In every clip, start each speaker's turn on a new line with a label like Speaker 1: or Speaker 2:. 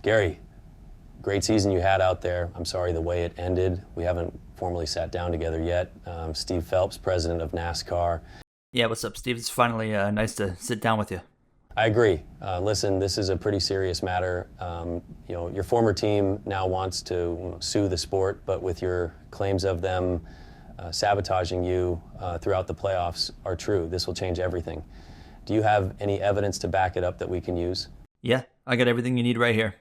Speaker 1: Gary, great season you had out there. I'm sorry the way it ended. We haven't formally sat down together yet. Steve Phelps, president of NASCAR.
Speaker 2: Yeah, what's up, Steve? It's finally nice to sit down with you.
Speaker 1: I agree. Listen, this is a pretty serious matter. Your former team now wants to sue the sport, but with your claims of them sabotaging you throughout the playoffs are true. This will change everything. Do you have any evidence to back it up that we can use?
Speaker 2: Yeah, I got everything you need right here.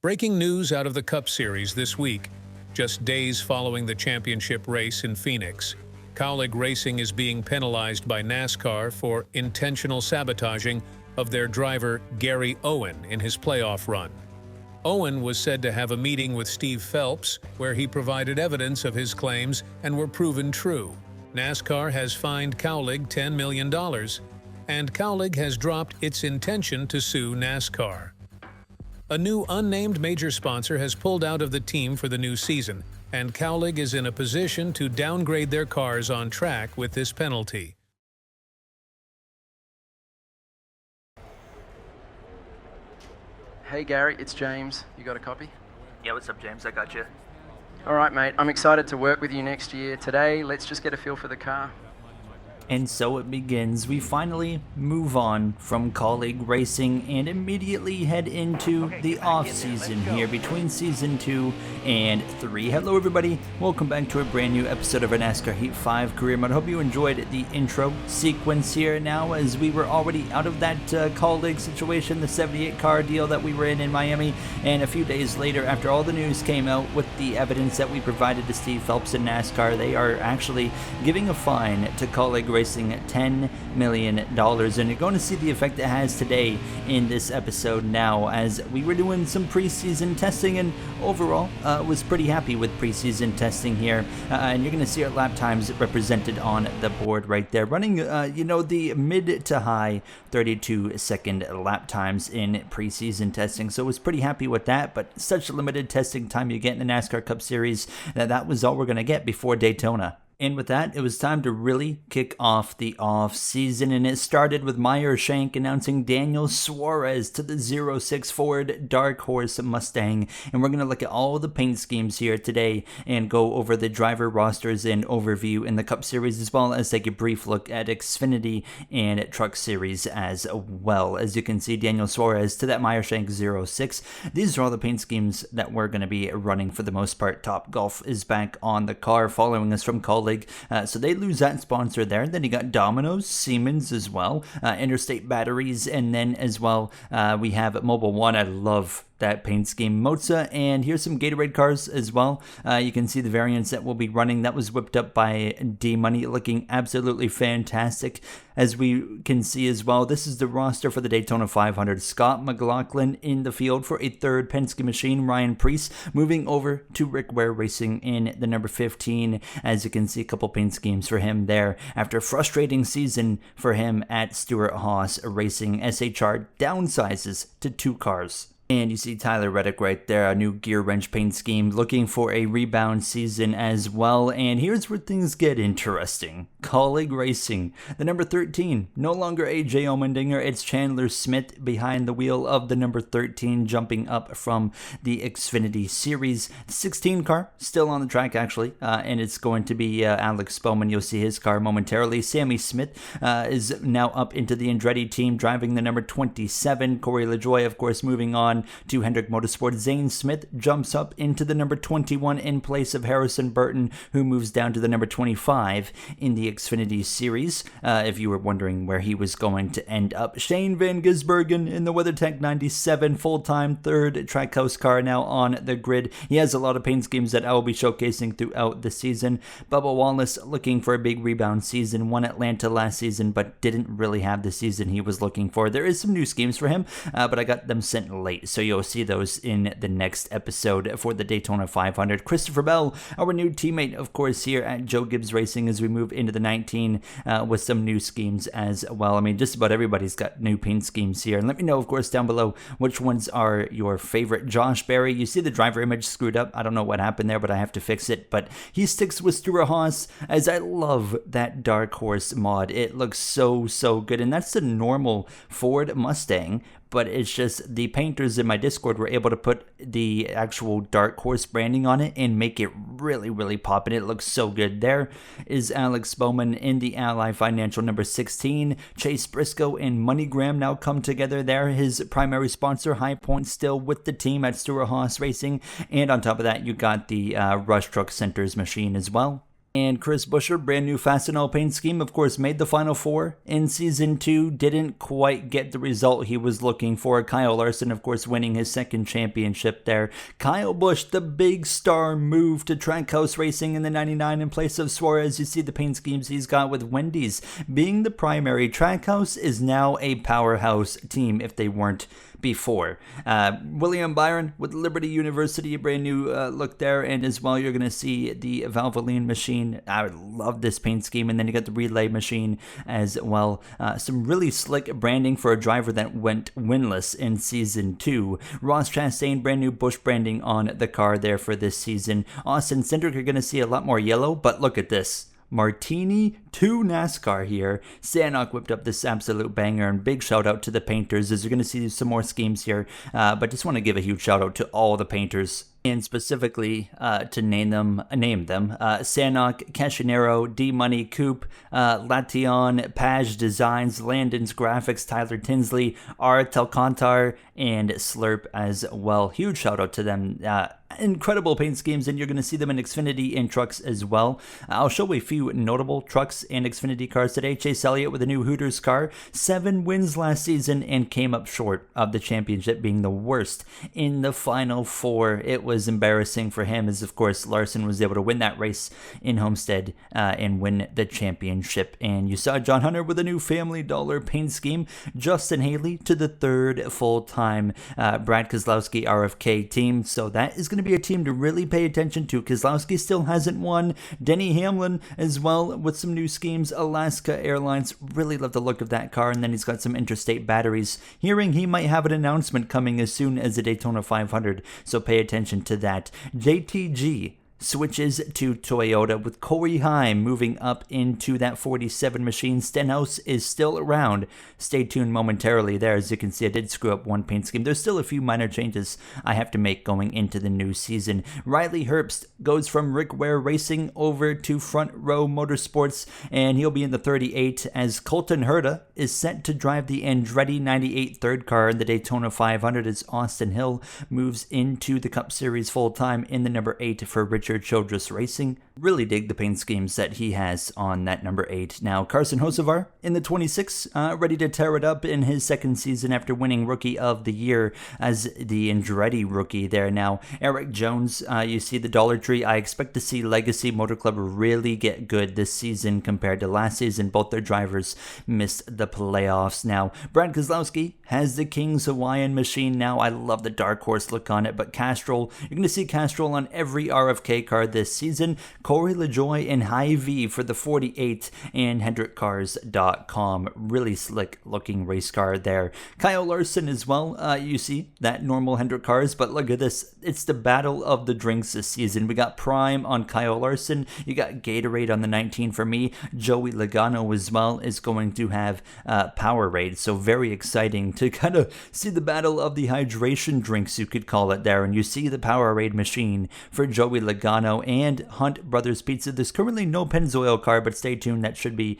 Speaker 3: Breaking news out of the Cup Series this week, just days following the championship race in Phoenix. Kaulig Racing is being penalized by NASCAR for intentional sabotaging of their driver Gary Owen in his playoff run. Owen was said to have a meeting with Steve Phelps where he provided evidence of his claims and were proven true. NASCAR has fined Kaulig $10 million, and Kaulig has dropped its intention to sue NASCAR. A new unnamed major sponsor has pulled out of the team for the new season, and Kaulig is in a position to downgrade their cars on track with this penalty.
Speaker 4: Hey Gary, it's James. You got a copy?
Speaker 2: Yeah, what's up, James? I got you.
Speaker 4: All right, mate. I'm excited to work with you next year. Today, let's just get a feel for the car.
Speaker 2: And so it begins. We finally move on from Kaulig Racing and immediately head into the off-season here between Season 2 and 3. Hello everybody, welcome back to a brand new episode of our NASCAR Heat 5 career mode. I hope you enjoyed the intro sequence here now, as we were already out of that Kaulig situation, the 78 car deal that we were in Miami, and a few days later, after all the news came out with the evidence that we provided to Steve Phelps and NASCAR, they are actually giving a fine to Kaulig Racing at $10 million, and you're going to see the effect it has today in this episode now, as we were doing some preseason testing, and overall was pretty happy with preseason testing here, and you're going to see our lap times represented on the board right there, running the mid to high 32-second lap times in preseason testing, so I was pretty happy with that. But such limited testing time you get in the NASCAR Cup Series, that was all we're going to get before Daytona. And with that, it was time to really kick off the off-season, and it started with Meyer Shank announcing Daniel Suarez to the 06 Ford Dark Horse Mustang. And we're going to look at all the paint schemes here today and go over the driver rosters and overview in the Cup Series, as well as take a brief look at Xfinity and Truck Series as well. As you can see, Daniel Suarez to that Meyer Shank 06. These are all the paint schemes that we're going to be running for the most part. Top Golf is back on the car, following us from Kaulig. So they lose that sponsor there. Then you got Domino's, Siemens as well, Interstate Batteries, and then as well we have Mobile One. I love that paint scheme. Moza, and here's some Gatorade cars as well. You can see the variants that we'll be running. That was whipped up by DMoney, looking absolutely fantastic. As we can see as well, this is the roster for the Daytona 500. Scott McLaughlin in the field for a third Penske machine. Ryan Preece moving over to Rick Ware Racing in the number 15. As you can see, a couple paint schemes for him there after a frustrating season for him at Stewart Haas Racing. SHR downsizes to 2 cars. And you see Tyler Reddick right there, a new gear wrench paint scheme, looking for a rebound season as well. And here's where things get interesting. Kaulig Racing, the number 13, no longer AJ Allmendinger, it's Chandler Smith behind the wheel of the number 13, jumping up from the Xfinity Series. The 16 car, still on the track actually, and it's going to be Alex Bowman. You'll see his car momentarily. Sammy Smith is now up into the Andretti team, driving the number 27. Corey LaJoie, of course, moving on to Hendrick Motorsport. Zane Smith jumps up into the number 21 in place of Harrison Burton, who moves down to the number 25 in the Xfinity Series. If you were wondering where he was going to end up, Shane Van Gisbergen in the WeatherTech 97 full-time third Trackhouse car now on the grid. He has a lot of paint schemes that I will be showcasing throughout the season. Bubba Wallace looking for a big rebound season, won Atlanta last season, but didn't really have the season he was looking for. There is some new schemes for him, but I got them sent late. great. So you'll see those in the next episode for the Daytona 500. Christopher Bell, our new teammate, of course, here at Joe Gibbs Racing as we move into the 19 with some new schemes as well. I mean, just about everybody's got new paint schemes here. And let me know, of course, down below which ones are your favorite. Josh Berry, you see the driver image screwed up. I don't know what happened there, but I have to fix it. But he sticks with Stuart Haas, as I love that Dark Horse mod. It looks so good. And that's the normal Ford Mustang, but it's just the painters in my Discord were able to put the actual Dark Horse branding on it and make it really pop, and it looks so good. There is Alex Bowman in the Ally Financial number 16. Chase Briscoe and MoneyGram now come together there. His primary sponsor, High Point, still with the team at Stuart Haas Racing. And on top of that, you got the Rush Truck Centers machine as well. And Chris Buescher, brand new Fastenal paint scheme, of course, made the Final Four in Season 2. Didn't quite get the result he was looking for. Kyle Larson, of course, winning his second championship there. Kyle Busch, the big star, moved to Trackhouse Racing in the 99 in place of Suarez. You see the paint schemes he's got with Wendy's being the primary. Trackhouse is now a powerhouse team if they weren't before. William Byron with Liberty University, a brand new look there, and as well you're going to see the Valvoline machine. I love this paint scheme, and then you got the relay machine as well. Some really slick branding for a driver that went winless in Season 2. Ross Chastain, brand new Busch branding on the car there for this season. Austin Cindric, you're going to see a lot more yellow, but look at this. Martini to NASCAR here. Sanok whipped up this absolute banger, and big shout out to the painters as you're going to see some more schemes here. But just want to give a huge shout out to all the painters, and specifically to name them, Sanok, Cachinero, DMoney, Koop, Lation, Page Designs, Landon's Graphics, Tyler Tinsley, R. Telcontar, and Slurp as well. Huge shout out to them. Incredible paint schemes, and you're going to see them in Xfinity and trucks as well. I'll show a few notable trucks and Xfinity cars today. Chase Elliott with a new Hooters car, 7 wins last season, and came up short of the championship, being the worst in the Final Four. It was embarrassing for him, as of course Larson was able to win that race in Homestead and win the championship. And you saw John Hunter with a new Family Dollar paint scheme. Justin Haley to the third full-time Brad Keselowski RFK team. So that is going to be a team to really pay attention to. Keselowski still hasn't won. Denny Hamlin as well with some new schemes. Alaska Airlines, really love the look of that car. And then he's got some interstate batteries. Hearing he might have an announcement coming as soon as the Daytona 500, so pay attention to that. JTG switches to Toyota with Corey Heim moving up into that 47 machine. Stenhouse is still around. Stay tuned momentarily there. As you can see, I did screw up one paint scheme. There's still a few minor changes I have to make going into the new season. Riley Herbst goes from Rick Ware Racing over to Front Row Motorsports, and he'll be in the 38 as Colton Herta is set to drive the Andretti 98 third car in the Daytona 500 as Austin Hill moves into the Cup Series full-time in the number 8 for Richard Childress Racing. Really dig the paint schemes that he has on that number 8. Now, Carson Hocevar in the 26, ready to tear it up in his second season after winning Rookie of the Year as the Andretti rookie there. Now, Eric Jones, you see the Dollar Tree. I expect to see Legacy Motor Club really get good this season compared to last season. Both their drivers missed the playoffs. Now, Brad Keselowski has the King's Hawaiian machine now. I love the Dark Horse look on it, but Castrol, you're going to see Castrol on every RFK car this season. Corey LaJoie and Hy-Vee for the 48 and HendrickCars.com. Really slick looking race car there. Kyle Larson as well. You see that normal Hendrick cars, but look at this. It's the battle of the drinks this season. We got Prime on Kyle Larson. You got Gatorade on the 19 for me. Joey Logano as well is going to have Powerade. So very exciting to kind of see the battle of the hydration drinks, you could call it there. And you see the Powerade machine for Joey Logano and Hunt Brothers Pizza. There's currently no Pennzoil car, but stay tuned. That should be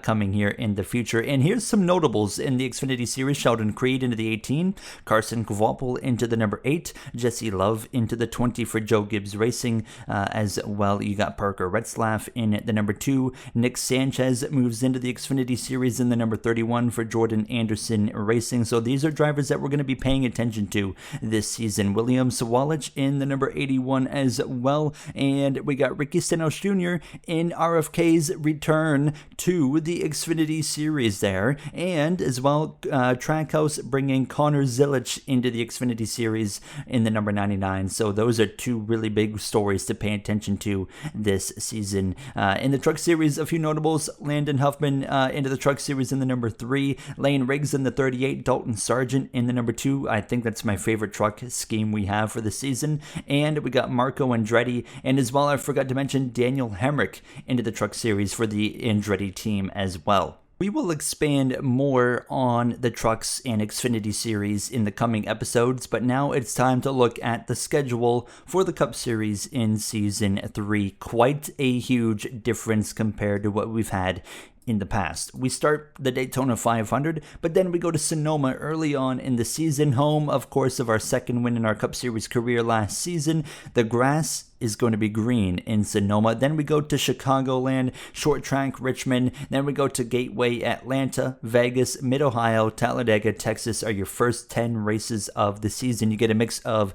Speaker 2: coming here in the future. And here's some notables in the Xfinity Series. Sheldon Creed into the 18. Carson Kvapil into the number 8. Jesse Love into the 20 for Joe Gibbs Racing. As well, you got Parker Retzlaff in the number 2. Nick Sanchez moves into the Xfinity Series in the number 31 for Jordan Anderson Racing. So these are drivers that we're going to be paying attention to this season. William Sawalich in the number 81 as well. And we got Ricky Ricky Stenhouse Jr. in RFK's return to the Xfinity Series there, and as well Trackhouse bringing Connor Zilic into the Xfinity Series in the number 99. So those are two really big stories to pay attention to this season. In the Truck Series, a few notables: Landon Huffman into the Truck Series in the number 3, Lane Riggs in the 38, Dalton Sargent in the number 2. I think that's my favorite truck scheme we have for the season. And we got Marco Andretti, and as well I forgot to mention Daniel Hemrick into the Truck Series for the Andretti team as well. We will expand more on the Trucks and Xfinity Series in the coming episodes, but now it's time to look at the schedule for the Cup Series in Season 3. Quite a huge difference compared to what we've had in the past. We start the Daytona 500, but then we go to Sonoma early on in the season, home, of course, of our second win in our Cup Series career last season. The grass is going to be green in Sonoma. Then we go to Chicagoland, Short Track Richmond. Then we go to Gateway Atlanta, Vegas, Mid-Ohio, Talladega, Texas are your first 10 races of the season. You get a mix of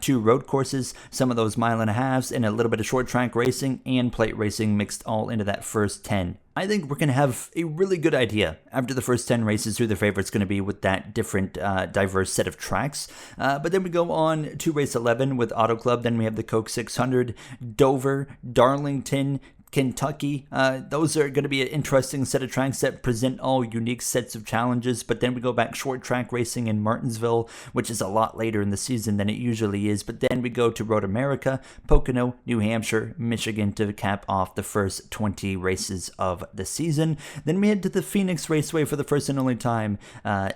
Speaker 2: 2 road courses, some of those mile and a halves, and a little bit of short track racing and plate racing mixed all into that first 10. I think we're going to have a really good idea after the first 10 races who the favorite's going to be with that different, diverse set of tracks. But then we go on to race 11 with Auto Club. Then we have the Coke 600, Dover, Darlington, Kentucky. Those are going to be an interesting set of tracks that present all unique sets of challenges. But then we go back short track racing in Martinsville, which is a lot later in the season than it usually is. But then we go to Road America, Pocono, New Hampshire, Michigan to cap off the first 20 races of the season. Then we head to the Phoenix Raceway for the first and only time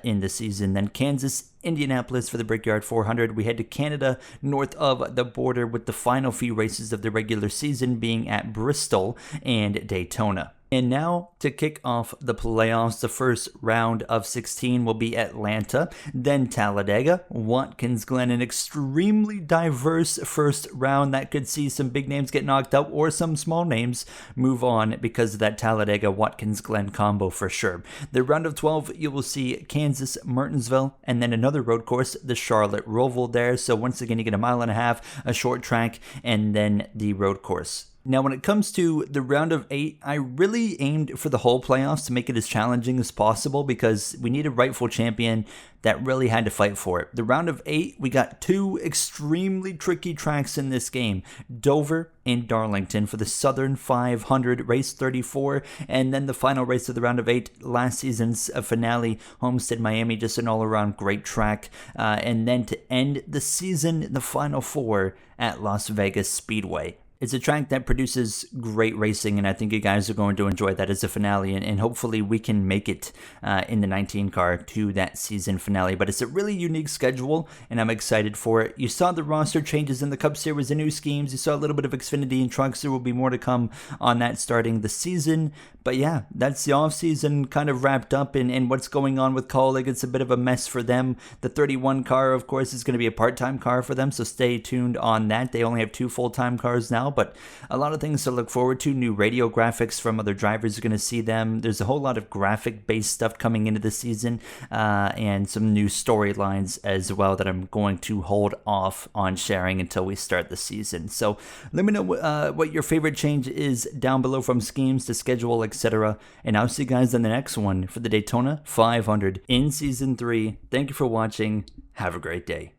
Speaker 2: in the season. Then Kansas, Indianapolis for the Brickyard 400. We head to Canada, north of the border, with the final few races of the regular season being at Bristol and Daytona. And now, to kick off the playoffs, the first round of 16 will be Atlanta, then Talladega, Watkins Glen, an extremely diverse first round that could see some big names get knocked out or some small names move on because of that Talladega-Watkins Glen combo for sure. The round of 12, you will see Kansas, Martinsville, and then another road course, the Charlotte Roval there. So once again, you get a mile and a half, a short track, and then the road course. Now, when it comes to the round of 8, I really aimed for the whole playoffs to make it as challenging as possible because we need a rightful champion that really had to fight for it. The round of 8, we got 2 extremely tricky tracks in this game. Dover and Darlington for the Southern 500, race 34, and then the final race of the round of 8, last season's finale, Homestead, Miami, just an all-around great track. And then to end the season, the final 4 at Las Vegas Speedway. It's a track that produces great racing, and I think you guys are going to enjoy that as a finale, and hopefully we can make it in the 19 car to that season finale. But it's a really unique schedule, and I'm excited for it. You saw the roster changes in the Cup Series and new schemes. You saw a little bit of Xfinity and trucks. There will be more to come on that starting the season. But yeah, that's the offseason kind of wrapped up, and what's going on with Kaulig. It's a bit of a mess for them. The 31 car, of course, is going to be a part-time car for them, so stay tuned on that. They only have 2 full-time cars now, but a lot of things to look forward to. New radio graphics from other drivers, are going to see them. There's a whole lot of graphic-based stuff coming into the season, and some new storylines as well that I'm going to hold off on sharing until we start the season. So let me know what your favorite change is down below, from schemes to schedule, etc. And I'll see you guys in the next one for the Daytona 500 in Season 3. Thank you for watching. Have a great day.